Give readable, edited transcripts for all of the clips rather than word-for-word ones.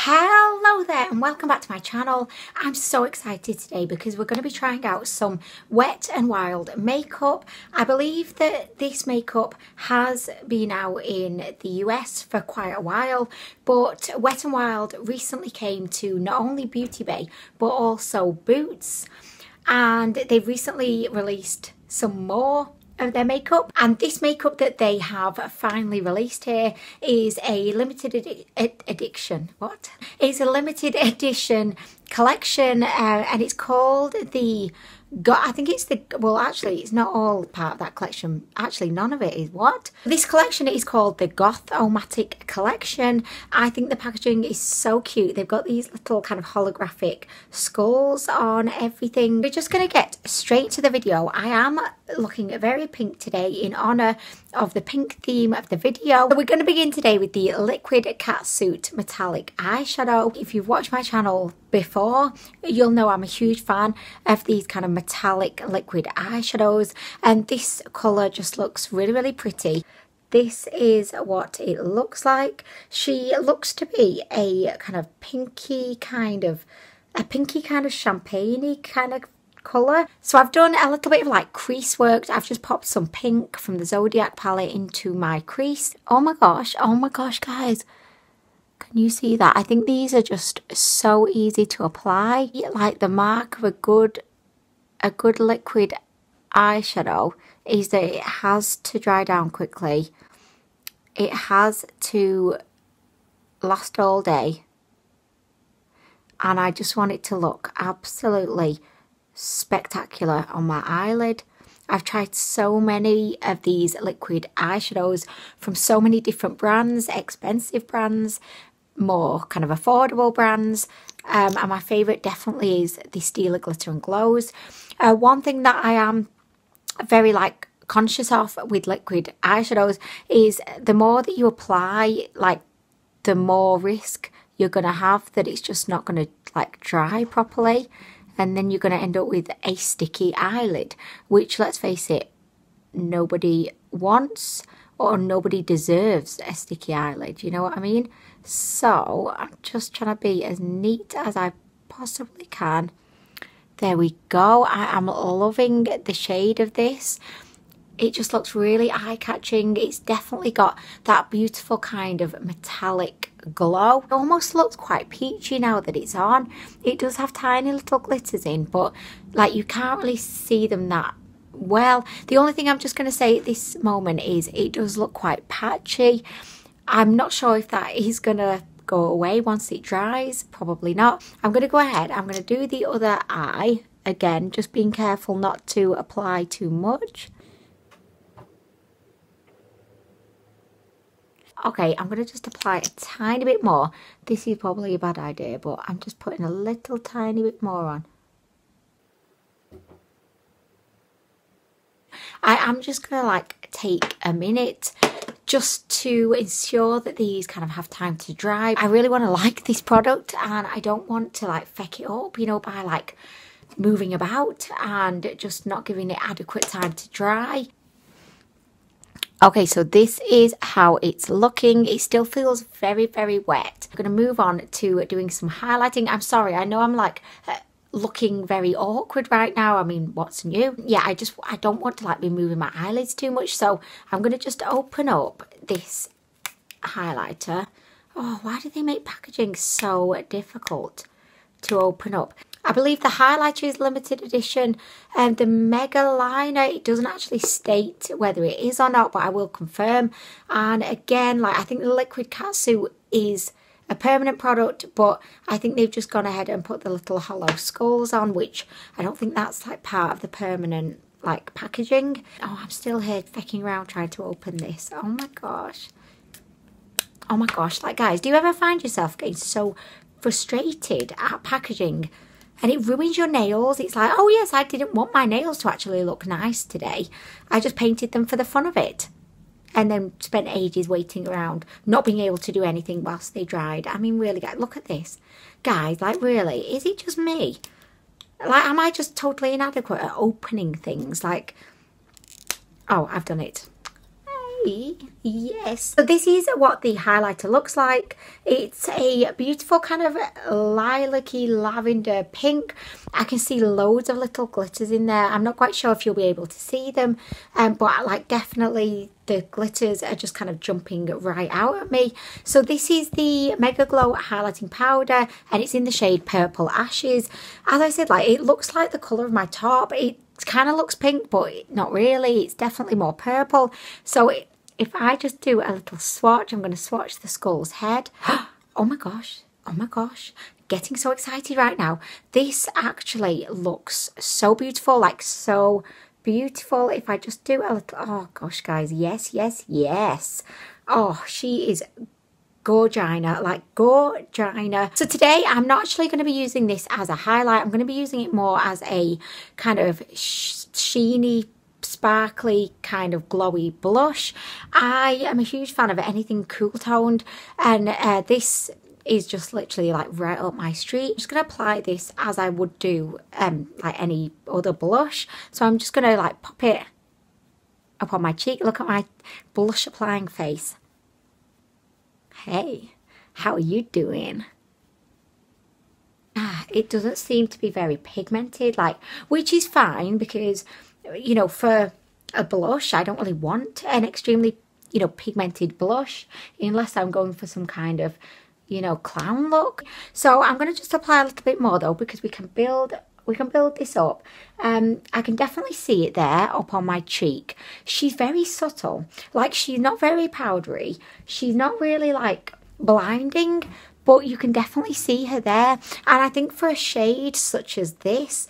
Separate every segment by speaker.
Speaker 1: Hello there and welcome back to my channel. I'm so excited today because we're going to be trying out some Wet n Wild makeup. I believe that this makeup has been out in the US for quite a while, but Wet n Wild recently came to not only Beauty Bay but also Boots, and they've recently released some more of their makeup, and this makeup that they have finally released here is a limited edition collection, and it's called the I think it's the, well actually it's not all part of that collection, actually none of it is. What? This collection is called the Goth-O-Matic Collection. I think the packaging is so cute. They've got these little kind of holographic skulls on everything. We're just going to get straight to the video. I am looking very pink today in honour of the pink theme of the video. So we're going to begin today with the Liquid Catsuit Metallic Eyeshadow. If you've watched my channel before, you'll know I'm a huge fan of these kind of metallic liquid eyeshadows, and this colour just looks really pretty. This is what it looks like. She looks to be a kind of pinky kind of champagne-y kind of colour. So I've done a little bit of like crease work. I've just popped some pink from the Zodiac palette into my crease. Oh my gosh guys, can you see that? I think these are just so easy to apply. Like the mark of a good liquid eyeshadow is that it has to dry down quickly. It has to last all day, and I just want it to look absolutely spectacular on my eyelid. I've tried so many of these liquid eyeshadows from so many different brands, expensive brands, more kind of affordable brands, and my favourite definitely is the Stila Glitter and Glows. One thing that I am very conscious of with liquid eyeshadows is the more that you apply, the more risk you're going to have that it's just not going to dry properly, and then you're going to end up with a sticky eyelid, which, let's face it, nobody wants or nobody deserves a sticky eyelid, you know what I mean? So I'm just trying to be as neat as I possibly can. There we go. I am loving the shade of this. It just looks really eye-catching. It's definitely got that beautiful kind of metallic glow. It almost looks quite peachy now that it's on. It does have tiny little glitters in, but you can't really see them that well. The only thing I'm just going to say at this moment is it does look quite patchy. I'm not sure if that is going to go away once it dries. Probably not. I'm going to go ahead. I'm going to do the other eye again, just being careful not to apply too much. Okay, I'm going to just apply a tiny bit more. This is probably a bad idea, but I'm just putting a little tiny bit more on. I am just going to take a minute just to ensure that these kind of have time to dry. I really want to like this product, and I don't want to feck it up, you know, by moving about and just not giving it adequate time to dry. Okay, so this is how it's looking. It still feels very wet. I'm going to move on to doing some highlighting. I'm sorry, I know I'm looking very awkward right now. I mean, what's new? Yeah, I don't want to be moving my eyelids too much, so I'm going to just open up this highlighter. Oh, why do they make packaging so difficult to open up? I believe the highlighter is limited edition, and the Mega Liner, it doesn't actually state whether it is or not, but I will confirm. And again, I think the Liquid Catsuit is a permanent product, but I think they've just gone ahead and put the little hollow skulls on, which I don't think that's part of the permanent packaging. Oh, I'm still here fecking around trying to open this. Oh my gosh. Oh my gosh, guys, do you ever find yourself getting so frustrated at packaging and it ruins your nails? It's oh yes, I didn't want my nails to actually look nice today. I just painted them for the fun of it, and then spent ages waiting around, not being able to do anything whilst they dried. I mean, really, guys, look at this. Guys, really, is it just me? Am I just totally inadequate at opening things? Oh, I've done it. Yes. So this is what the highlighter looks like. It's a beautiful kind of lilac-y lavender pink. I can see loads of little glitters in there. I'm not quite sure if you'll be able to see them, but like definitely the glitters are just kind of jumping right out at me. So this is the Mega Glow highlighting powder, and it's in the shade Purple Ashes. As I said, like, it looks like the colour of my top. It kind of looks pink, but not really. It's definitely more purple. So if I just do a little swatch, I'm going to swatch the skull's head. Oh my gosh. Oh my gosh. Getting so excited right now. This actually looks so beautiful, like so beautiful. If I just do a little, oh gosh, guys, yes, yes, yes. Oh, she is gorgina, like gorgina. So today I'm not actually going to be using this as a highlight. I'm going to be using it more as a kind of sheeny, sparkly, kind of glowy blush. I am a huge fan of anything cool toned, and this is just literally like right up my street. I'm just going to apply this as I would do like any other blush. So I'm just going to like pop it up on my cheek. Look at my blush applying face. Hey, how are you doing? It doesn't seem to be very pigmented, like, which is fine because, you know, for a blush, I don't really want an extremely, you know, pigmented blush unless I'm going for some kind of, you know, clown look. So I'm going to just apply a little bit more though, because we can build this up. I can definitely see it there up on my cheek. She's very subtle, like she's not very powdery. She's not really like blinding, but you can definitely see her there. And I think for a shade such as this,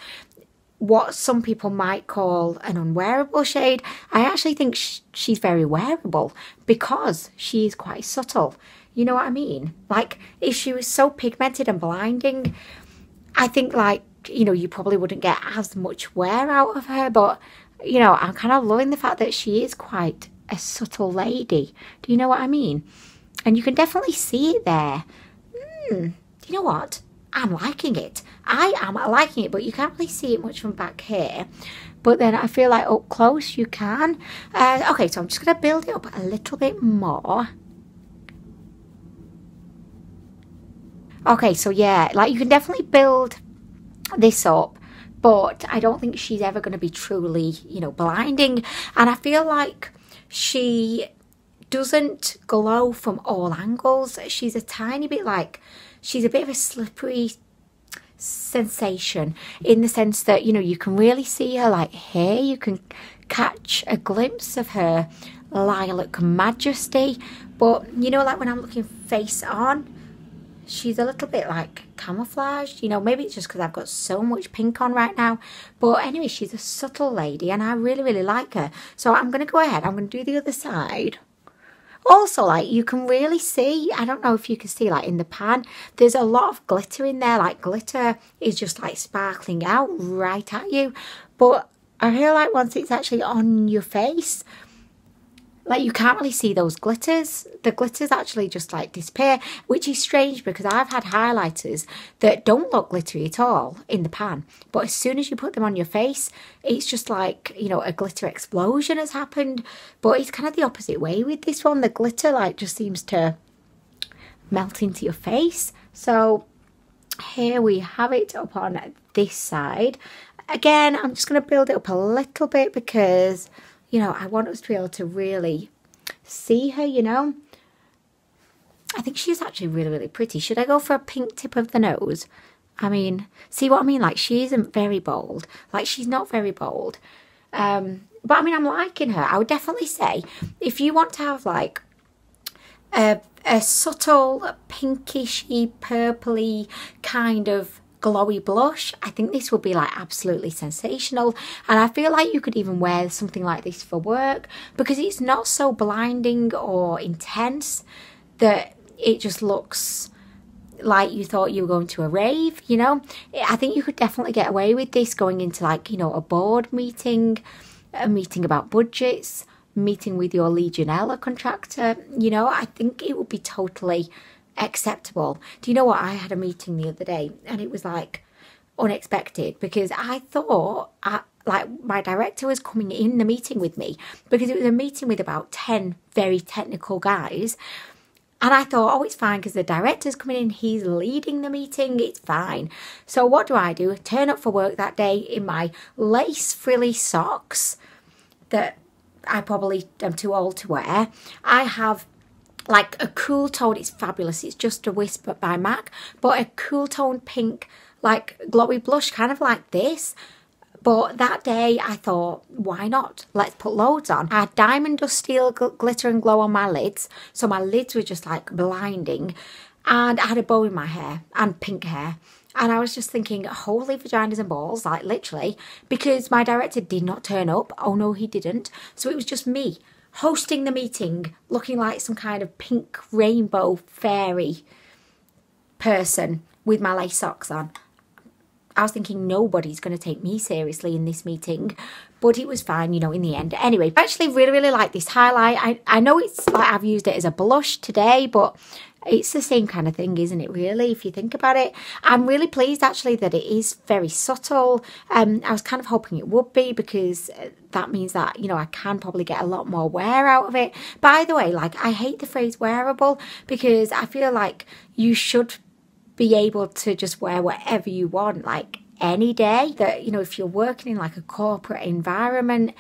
Speaker 1: what some people might call an unwearable shade, I actually think she's very wearable because she's quite subtle. You know what I mean? Like, if she was so pigmented and blinding, I think, like, you know, you probably wouldn't get as much wear out of her. But, you know, I'm kind of loving the fact that she is quite a subtle lady. Do you know what I mean? And you can definitely see it there. Do you know what? I'm liking it. I am liking it, but you can't really see it much from back here. But then I feel like up close you can. Okay, so I'm just going to build it up a little bit more. Okay, so yeah, like you can definitely build this up, but I don't think she's ever going to be truly, you know, blinding. And I feel like she doesn't glow from all angles. She's a tiny bit like, she's a bit of a slippery sensation in the sense that, you know, you can really see her like here. You can catch a glimpse of her lilac majesty. But, you know, like when I'm looking face on, she's a little bit like camouflaged, you know, maybe it's just because I've got so much pink on right now. But anyway, she's a subtle lady and I really, really like her. So I'm going to go ahead, I'm going to do the other side. Also, like, you can really see, I don't know if you can see, like, in the pan, there's a lot of glitter in there. Like, glitter is just, like, sparkling out right at you. But I feel like once it's actually on your face, like, you can't really see those glitters. The glitters actually just, like, disappear, which is strange because I've had highlighters that don't look glittery at all in the pan. But as soon as you put them on your face, it's just like, you know, a glitter explosion has happened. But it's kind of the opposite way with this one. The glitter, like, just seems to melt into your face. So here we have it up on this side. Again, I'm just going to build it up a little bit because, you know, I want us to be able to really see her, you know. I think she's actually really, really pretty. Should I go for a pink tip of the nose? I mean, see what I mean? Like, she isn't very bold. Like, she's not very bold. But, I mean, I'm liking her. I would definitely say, if you want to have, like, a subtle, pinkishy, purpley kind of glowy blush, I think this would be like absolutely sensational. And I feel like you could even wear something like this for work because it's not so blinding or intense that it just looks like you thought you were going to a rave, you know. I think you could definitely get away with this going into, like, you know, a board meeting, a meeting about budgets, meeting with your Legionella contractor, you know. I think it would be totally acceptable. Do you know what? I had a meeting the other day and it was like unexpected because I thought like my director was coming in the meeting with me, because it was a meeting with about 10 very technical guys. And I thought, oh, it's fine because the director's coming in, he's leading the meeting, it's fine. So what do? I turn up for work that day in my lace frilly socks that I probably am too old to wear. I have like a cool tone, it's fabulous, it's Just a Whisper by MAC, but a cool tone pink, like glowy blush, kind of like this. But that day I thought, why not? Let's put loads on. I had diamond dust steel glitter and glow on my lids. So my lids were just like blinding. And I had a bow in my hair and pink hair. And I was just thinking, holy vaginas and balls, like literally, because my director did not turn up. Oh no, he didn't. So it was just me hosting the meeting, looking like some kind of pink rainbow fairy person with my lace socks on. I was thinking nobody's going to take me seriously in this meeting, but it was fine, you know, in the end. Anyway, I actually really like this highlight. I know it's like I've used it as a blush today, but it's the same kind of thing, isn't it, really, if you think about it? I'm really pleased, actually, that it is very subtle. I was kind of hoping it would be, because that means that, you know, I can probably get a lot more wear out of it. By the way, like, I hate the phrase wearable, because I feel like you should be able to just wear whatever you want, like any day. That, you know, if you're working in like a corporate environment,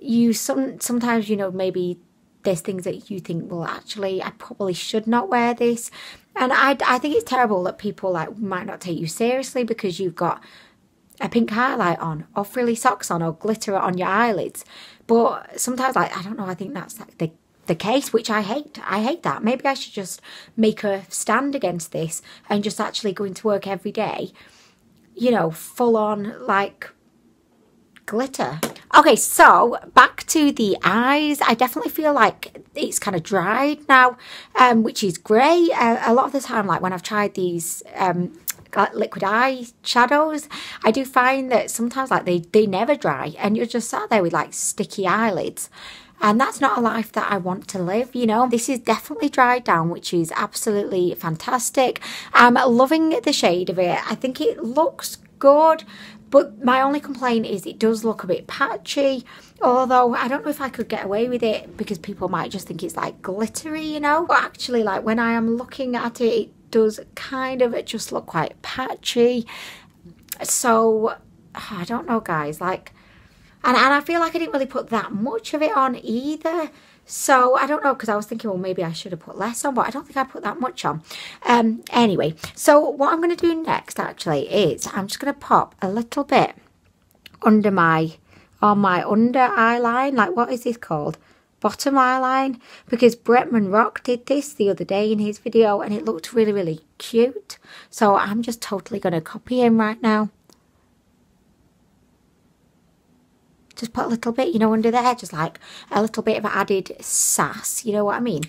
Speaker 1: you sometimes, you know, maybe there's things that you think, well, actually I probably should not wear this. And I think it's terrible that people like might not take you seriously because you've got a pink highlight on, or frilly socks on, or glitter on your eyelids. But sometimes, like, I don't know, I think that's like the case, which I hate. I hate that. Maybe I should just make a stand against this and just actually go into work every day, you know, full on like glitter. Okay, so back to the eyes. I definitely feel like it's kind of dried now, which is great. A lot of the time, like when I've tried these liquid eye shadows, I do find that sometimes like they never dry, and you're just sat there with like sticky eyelids. And that's not a life that I want to live, you know. This is definitely dried down, which is absolutely fantastic. I'm loving the shade of it. I think it looks good, but my only complaint is it does look a bit patchy. Although I don't know if I could get away with it, because people might just think it's like glittery, you know. But actually, like when I am looking at it, it does kind of just look quite patchy. So I don't know, guys, like, and I feel like I didn't really put that much of it on either. So I don't know, because I was thinking, well, maybe I should have put less on, but I don't think I put that much on. Anyway, so what I'm going to do next actually is I'm just going to pop a little bit under on my under eye line. Like, what is this called? Bottom eye line. Because Bretman Rock did this the other day in his video, and it looked really cute. So I'm just totally going to copy him right now. Just put a little bit, you know, under there, just like a little bit of added sass, you know what I mean?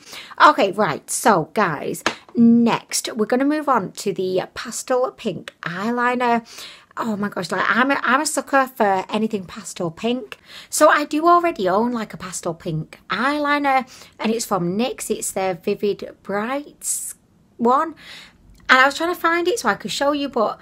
Speaker 1: Okay, right, so guys, next we're going to move on to the pastel pink eyeliner. Oh my gosh, like I'm a sucker for anything pastel pink. So I do already own like a pastel pink eyeliner, and it's from NYX. It's their Vivid Brights one. And I was trying to find it so I could show you, but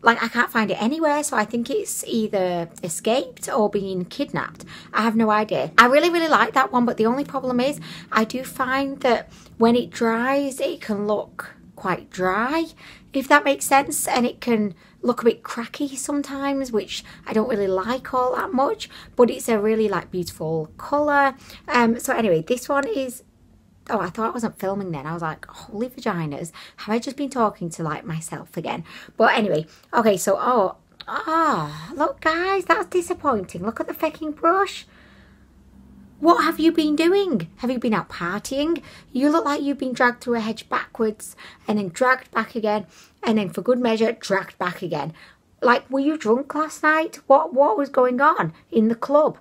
Speaker 1: like I can't find it anywhere, so I think it's either escaped or being kidnapped. I have no idea. I really like that one, but the only problem is I do find that when it dries, it can look quite dry, if that makes sense, and it can look a bit cracky sometimes, which I don't really like all that much, but it's a really like beautiful colour. So anyway, this one is, oh, I thought I wasn't filming then. I was like, holy vaginas, have I just been talking to like myself again? But anyway, okay, so, look guys, that's disappointing. Look at the fucking brush. What have you been doing? Have you been out partying? You look like you've been dragged through a hedge backwards and then dragged back again, and then for good measure, dragged back again. Like, were you drunk last night? What was going on in the club?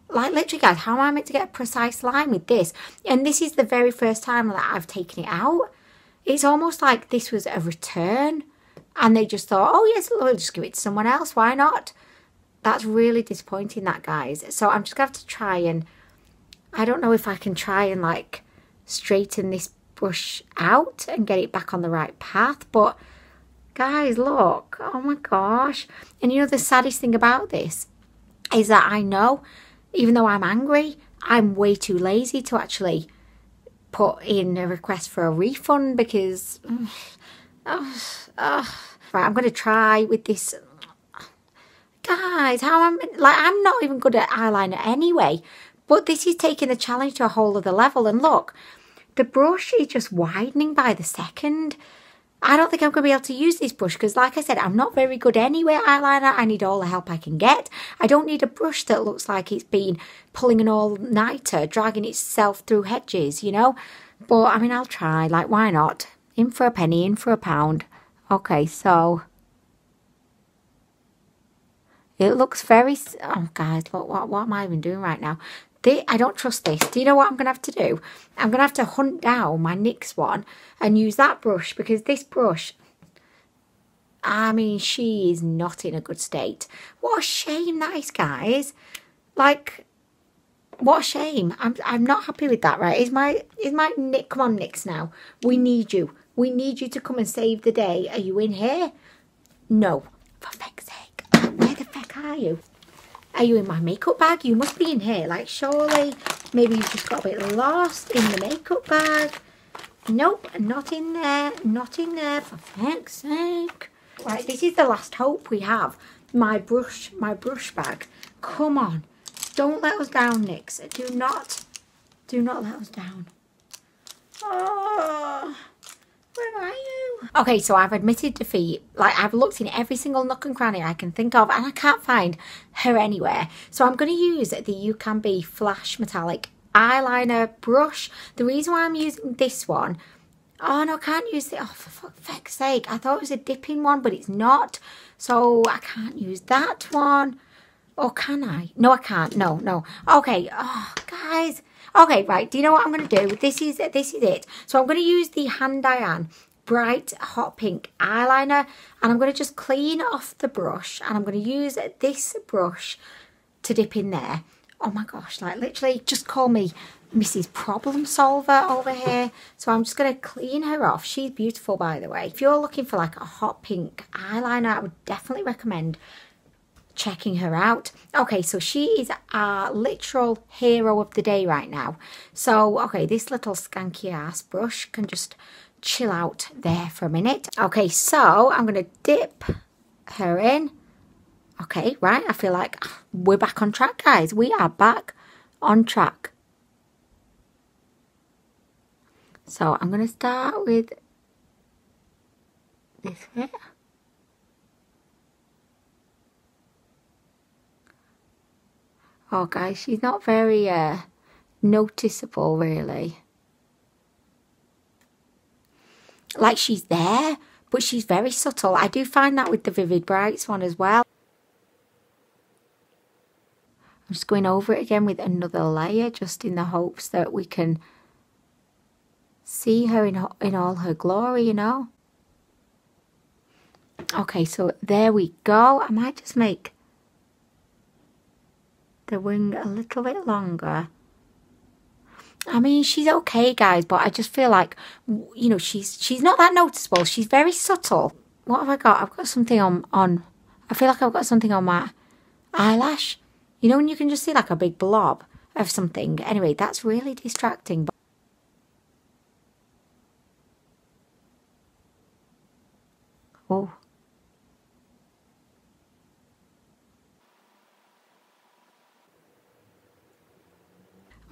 Speaker 1: Like, literally, guys, how am I meant to get a precise line with this? And this is the very first time that I've taken it out. It's almost like this was a return, and they just thought, oh, yes, we'll just give it to someone else. Why not? That's really disappointing, that, guys. So I'm just going to have to try and, I don't know if I can try and, like, straighten this brush out and get it back on the right path, but Guys, look. Oh my gosh. And you know the saddest thing about this is that I know, even though I'm angry, I'm way too lazy to actually put in a request for a refund because... Right, I'm going to try with this. Guys, I'm not even good at eyeliner anyway. But this is taking the challenge to a whole other level. And look, the brush is just widening by the second. I don't think I'm going to be able to use this brush because, like I said, I'm not very good anyway at eyeliner. I need all the help I can get. I don't need a brush that looks like it's been pulling an all-nighter, dragging itself through hedges, you know. But, I mean, I'll try. Like, why not? In for a penny, in for a pound. Okay, so... it looks very... oh, guys, look, what am I even doing right now? I don't trust this. Do you know what I'm going to have to do? I'm going to have to hunt down my NYX one and use that brush because this brush, I mean, she is not in a good state. What a shame that is, guys. Like, what a shame. I'm not happy with that, right? Is my NYX... come on, NYX now. We need you. We need you to come and save the day. Are you in here? No. For feck's sake. Where the feck are you? Are you in my makeup bag? You must be in here. Like, surely, maybe you just got a bit lost in the makeup bag. Nope, not in there. Not in there, for feck's sake. Right, this is the last hope we have. My brush bag. Come on. Don't let us down, NYX. Do not let us down. Oh... where are you? Okay, so I've admitted defeat. Like, I've looked in every single nook and cranny I can think of and I can't find her anywhere. So I'm going to use the You Can Be Flash Metallic Eyeliner brush. The reason why I'm using this one... oh, no, I can't use it. Oh, for feck's sake. I thought it was a dipping one, but it's not. So I can't use that one. Or can I? No, I can't. No. Okay. Oh, guys... okay, right, do you know what I'm going to do? This is it. So I'm going to use the Hand Diane Bright Hot Pink Eyeliner. And I'm going to just clean off the brush. And I'm going to use this brush to dip in there. Oh my gosh, like literally just call me Mrs. Problem Solver over here. So I'm just going to clean her off. She's beautiful, by the way. If you're looking for like a hot pink eyeliner, I would definitely recommend checking her out. Okay, so she is our literal hero of the day right now. So, okay, this little skanky ass brush can just chill out there for a minute. Okay, so I'm going to dip her in. Okay, right, I feel like we're back on track, guys. We are back on track. So I'm going to start with this here. Oh, guys, she's not very noticeable, really. Like, she's there, but she's very subtle. I do find that with the Vivid Brights one as well. I'm just going over it again with another layer, just in the hopes that we can see her in all her glory, you know. Okay, so there we go. I might just make the wing a little bit longer. I mean, she's okay, guys, but I just feel like, you know, she's not that noticeable. She's very subtle. What have I got? I've got something on I feel like I've got something on my eyelash. You know when you can just see like a big blob of something? Anyway, that's really distracting. Oh.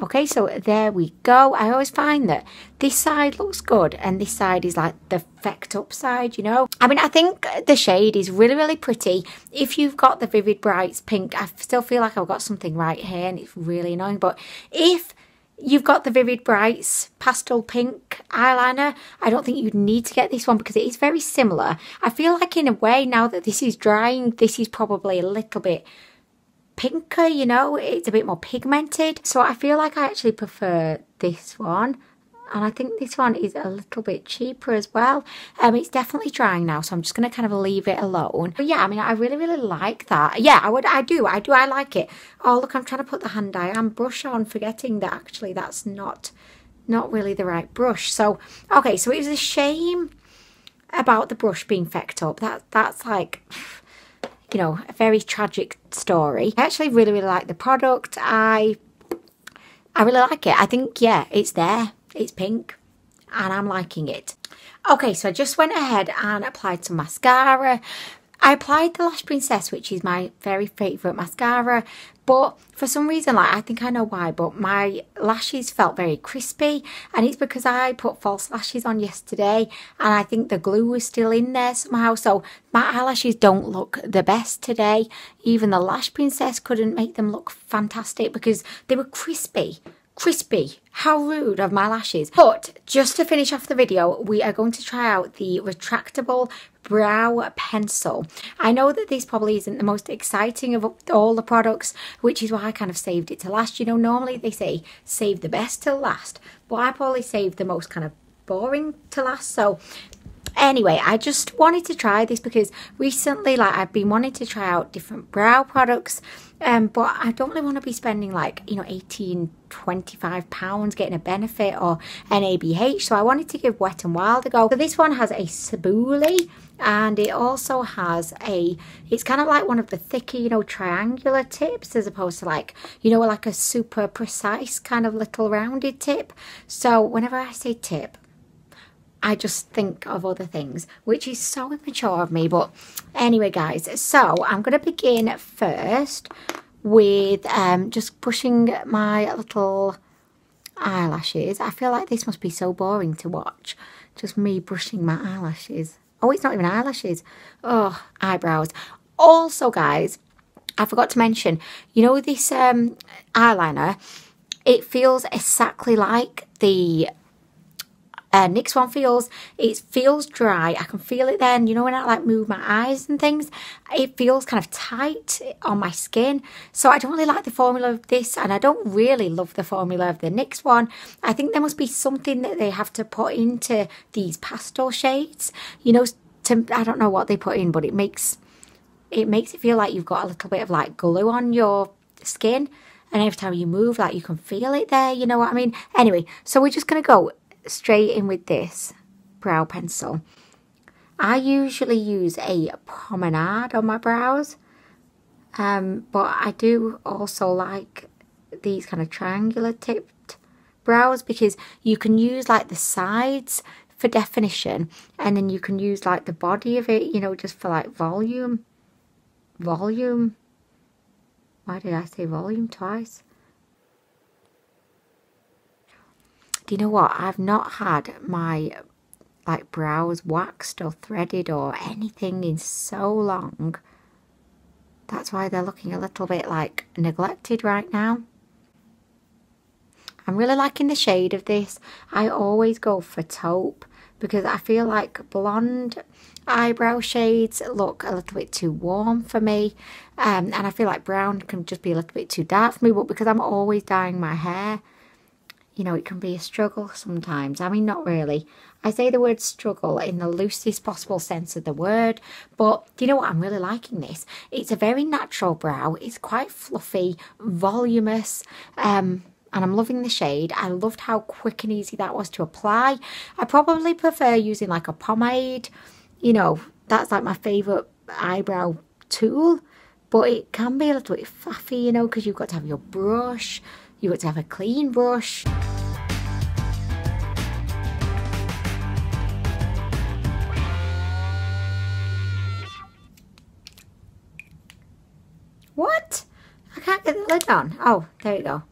Speaker 1: Okay, so there we go. I always find that this side looks good and this side is like the fecked up side, you know. I mean, I think the shade is really, really pretty. If you've got the Vivid Brights pink, I still feel like I've got something right here and it's really annoying. But if you've got the Vivid Brights pastel pink eyeliner, I don't think you'd need to get this one because it is very similar. I feel like in a way, now that this is drying, this is probably a little bit pinker, you know, it's a bit more pigmented. So I feel like I actually prefer this one. And I think this one is a little bit cheaper as well. It's definitely drying now, so I'm just going to kind of leave it alone. But yeah, I mean, I really, really like that. Yeah, I do, I like it. Oh, look, I'm trying to put the Hand Diane brush on, forgetting that actually that's not really the right brush. So, okay, so it was a shame about the brush being fecked up. That's like, you know, a very tragic story. I actually really like the product. I really like it. I think, yeah, it's there. It's pink and I'm liking it. Okay, so I just went ahead and applied some mascara. I applied the Lash Princess, which is my very favourite mascara, but for some reason, like, I think I know why, but my lashes felt very crispy, and it's because I put false lashes on yesterday, and I think the glue was still in there somehow, so my eyelashes don't look the best today. Even the Lash Princess couldn't make them look fantastic because they were crispy. Crispy. How rude of my lashes. But just to finish off the video, we are going to try out the retractable brow pencil. I know that this probably isn't the most exciting of all the products, which is why I kind of saved it to last. You know, normally they say save the best till last, but I probably saved the most kind of boring to last. So anyway, I just wanted to try this because recently, like, I've been wanting to try out different brow products, but I don't really want to be spending, like, you know, £18–25 getting a Benefit or an ABH, so I wanted to give Wet n Wild a go. So this one has a spoolie, and it also has it's kind of like one of the thicker, you know, triangular tips, as opposed to, like, you know, like a super precise kind of little rounded tip. So whenever I say tip, I just think of other things, which is so immature of me. But anyway, guys, so I'm going to begin first with just brushing my little eyelashes. I feel like this must be so boring to watch, just me brushing my eyelashes. Oh, it's not even eyelashes. Oh, eyebrows. Also, guys, I forgot to mention, you know, this eyeliner, it feels exactly like the NYX one feels. It feels dry. I can feel it then, you know, when I like move my eyes and things, it feels kind of tight on my skin. So I don't really like the formula of this, and I don't really love the formula of the NYX one. I think there must be something that they have to put into these pastel shades, you know, I don't know what they put in, but it makes it feel like you've got a little bit of like glue on your skin, and every time you move, like, you can feel it there, you know what I mean? Anyway, so we're just going to go straight in with this brow pencil. I usually use a promenade on my brows, but I do also like these kind of triangular tipped brows because you can use like the sides for definition, and then you can use like the body of it, you know, just for like volume. Why did I say volume twice? Do you know what? I've not had my like brows waxed or threaded or anything in so long. That's why they're looking a little bit like neglected right now. I'm really liking the shade of this. I always go for taupe because I feel like blonde eyebrow shades look a little bit too warm for me, and I feel like brown can just be a little bit too dark for me, but because I'm always dyeing my hair, you know, it can be a struggle sometimes. I mean, not really. I say the word struggle in the loosest possible sense of the word, but do you know what? I'm really liking this. It's a very natural brow. It's quite fluffy, voluminous, and I'm loving the shade. I loved how quick and easy that was to apply. I probably prefer using like a pomade. You know, that's like my favourite eyebrow tool, but it can be a little bit faffy, you know, because you've got to have your brush. You've got to have a clean brush. What? I can't get the lid on. Oh, there you go.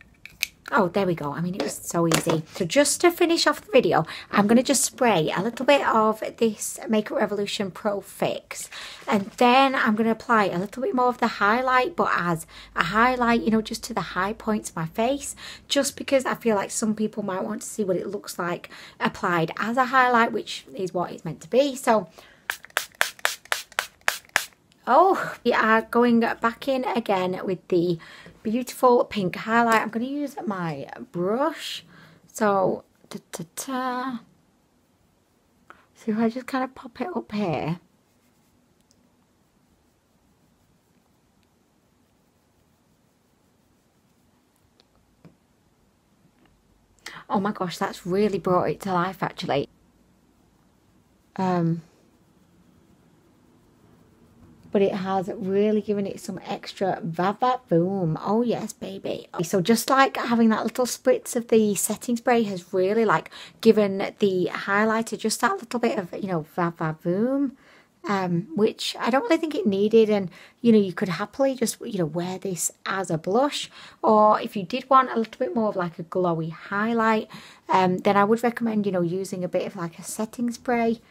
Speaker 1: Oh, there we go. I mean, it was so easy. So just to finish off the video, I'm going to just spray a little bit of this Makeup Revolution Pro Fix. And then I'm going to apply a little bit more of the highlight, but as a highlight, you know, just to the high points of my face. Just because I feel like some people might want to see what it looks like applied as a highlight, which is what it's meant to be. So, oh, we are going back in again with the beautiful pink highlight. I'm going to use my brush. So, so if I just kind of pop it up here. Oh my gosh, that's really brought it to life actually. but it has really given it some extra va-va-voom. Oh yes, baby. So just like having that little spritz of the setting spray has really like given the highlighter just that little bit of, you know, va-va-voom. Which I don't really think it needed, and you know, you could happily just, you know, wear this as a blush, or if you did want a little bit more of like a glowy highlight, then I would recommend, you know, using a bit of like a setting spray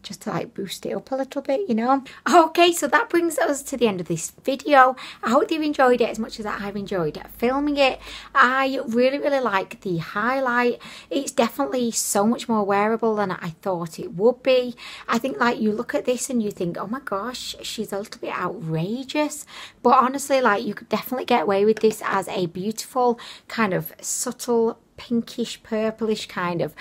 Speaker 1: just to like boost it up a little bit, you know. Okay, so that brings us to the end of this video. I hope you've enjoyed it as much as I've enjoyed filming it. I really like the highlight. It's definitely so much more wearable than I thought it would be. I think like you look at this and you think, oh my gosh, she's a little bit outrageous, but honestly, like you could definitely get away with this as a beautiful kind of subtle pinkish purplish kind of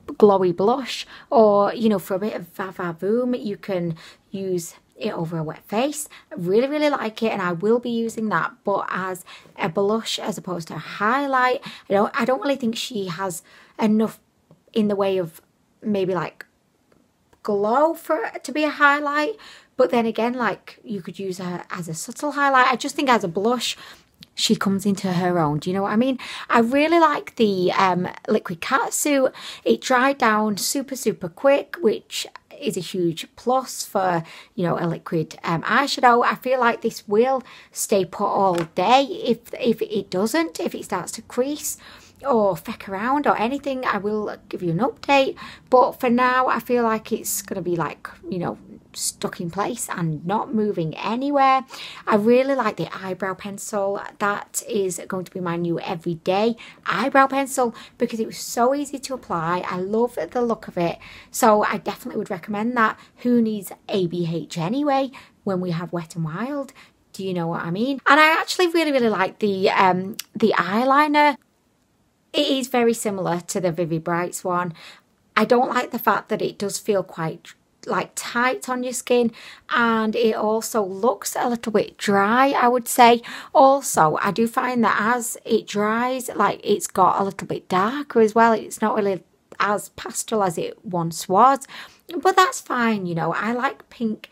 Speaker 1: glowy blush, or you know, for a bit of va-va-voom you can use it over a wet face. I really like it, and I will be using that, but as a blush as opposed to a highlight. I don't really think she has enough in the way of maybe like glow for it to be a highlight, but then again, like you could use her as a subtle highlight. I just think as a blush she comes into her own. Do you know what I mean? I really like the liquid catsuit. It dried down super quick, which is a huge plus for, you know, a liquid eyeshadow. I feel like this will stay put all day. If it doesn't, if it starts to crease or feck around or anything, I will give you an update, but for now I feel like it's gonna be like, you know, stuck in place and not moving anywhere. I really like the eyebrow pencil. That is going to be my new everyday eyebrow pencil because it was so easy to apply. I love the look of it, so I definitely would recommend that. Who needs ABH anyway when we have Wet n Wild? Do you know what I mean? And I actually really like the eyeliner. It is very similar to the Vivi Brights one. I don't like the fact that it does feel quite like tight on your skin, and it also looks a little bit dry, I would say. Also, I do find that as it dries, like it's got a little bit darker as well. It's not really as pastel as it once was, but that's fine, you know. I like pink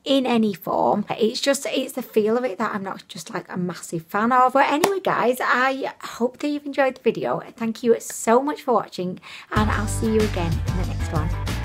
Speaker 1: in any form. It's the feel of it that I'm not just like a massive fan of. But anyway guys, I hope that you've enjoyed the video. Thank you so much for watching, and I'll see you again in the next one.